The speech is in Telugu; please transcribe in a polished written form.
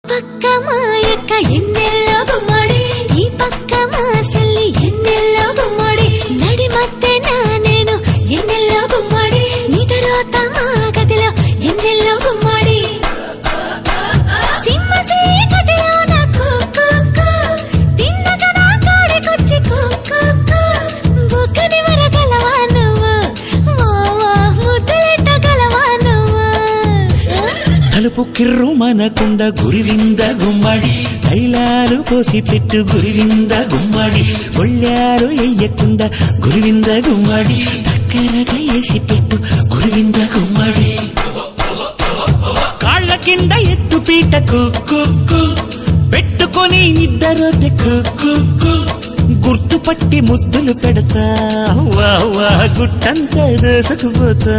పక్క మాయక్క ఎన్నెల్లో గుమ్మడి ఈ పక్క మా చెల్లి ఎన్నెల్లో గుమ్మడి నడి మధ్య నేను ఎన్నెల్లో గుమ్మడి నీ తర్వాత మా గదిలో ఎన్నెల్లో గుమ్మడి సింహ చీకటిలో నా కుక్కు తిన్నగా నా కాడికొచ్చి కుక్కు బుగ్గని వరగలవా నువ్వు మావా ముద్దులెట్టగలవా నువ్వు తలుపు కిర్రు మనకుండ గురివింద గుమ్మడి తైలాలు పోసి పెట్టు గురివింద గుమ్మడి ఒళ్ళారు ఎయ్యకుండా గురివింద గుమ్మడి దగ్గరగా వేసి పెట్టు గురివింద గుమ్మడి కాళ్ళ కింద ఎత్తు పీట కుక్కు పెట్టుకొని నిద్దరొద్దె కుక్కు గుర్తుపట్టి ముద్దులు పెడతా వా గుట్టంతా దోసుకుపోతా